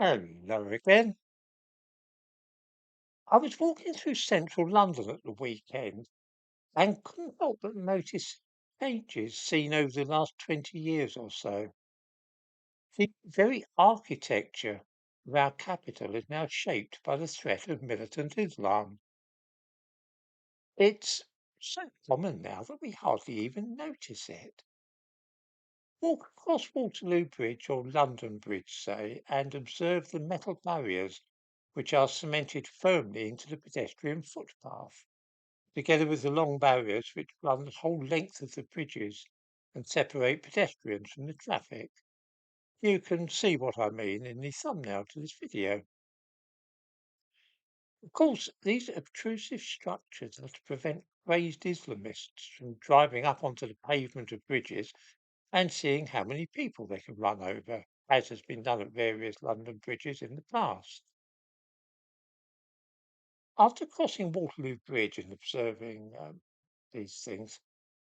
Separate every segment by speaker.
Speaker 1: Hello again. I was walking through central London at the weekend and couldn't help but notice changes seen over the last 20 years or so. The very architecture of our capital is now shaped by the threat of militant Islam. It's so common now that we hardly even notice it. Walk across Waterloo Bridge or London Bridge, say, and observe the metal barriers which are cemented firmly into the pedestrian footpath, together with the long barriers which run the whole length of the bridges and separate pedestrians from the traffic. You can see what I mean in the thumbnail to this video. Of course, these obtrusive structures are to prevent crazed Islamists from driving up onto the pavement of bridges and seeing how many people they can run over, as has been done at various London bridges in the past. After crossing Waterloo Bridge and observing these things,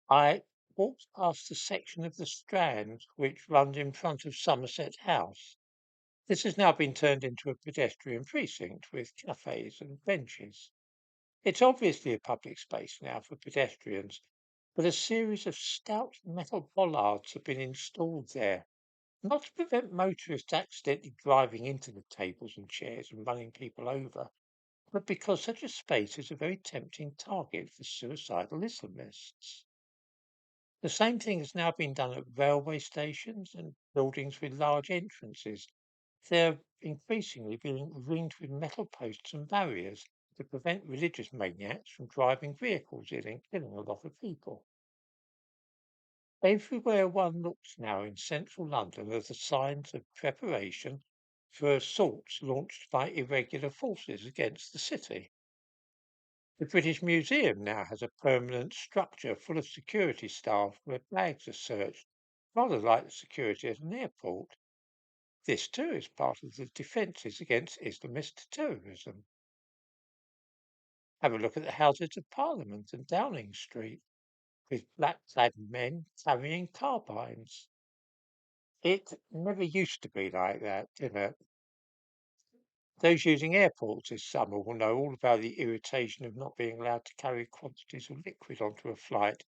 Speaker 1: I walked past the section of the Strand which runs in front of Somerset House. This has now been turned into a pedestrian precinct with cafes and benches. It's obviously a public space now for pedestrians, but a series of stout metal bollards have been installed there, not to prevent motorists accidentally driving into the tables and chairs and running people over, but because such a space is a very tempting target for suicidal Islamists. The same thing has now been done at railway stations and buildings with large entrances. They're increasingly being ringed with metal posts and barriers to prevent religious maniacs from driving vehicles in and killing a lot of people. Everywhere one looks now in central London are the signs of preparation for assaults launched by irregular forces against the city. The British Museum now has a permanent structure full of security staff where bags are searched, rather like the security at an airport. This too is part of the defences against Islamist terrorism. Have a look at the Houses of Parliament and Downing Street, with black-clad men carrying carbines. It never used to be like that, did it? Those using airports this summer will know all about the irritation of not being allowed to carry quantities of liquid onto a flight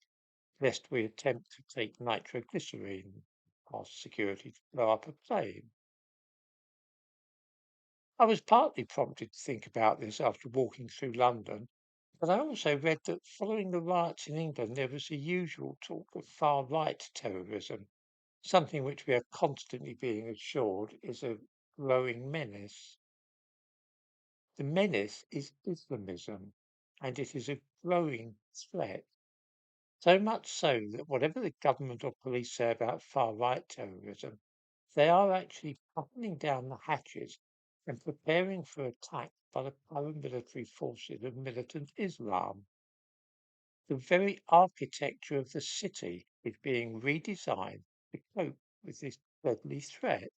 Speaker 1: lest we attempt to take nitroglycerine past security to blow up a plane. I was partly prompted to think about this after walking through London, but I also read that following the riots in England, there was the usual talk of far right terrorism, something which we are constantly being assured is a growing menace. The menace is Islamism, and it is a growing threat. So much so that whatever the government or police say about far right terrorism, they are actually battening down the hatches and preparing for attack by the paramilitary forces of militant Islam. The very architecture of the city is being redesigned to cope with this deadly threat.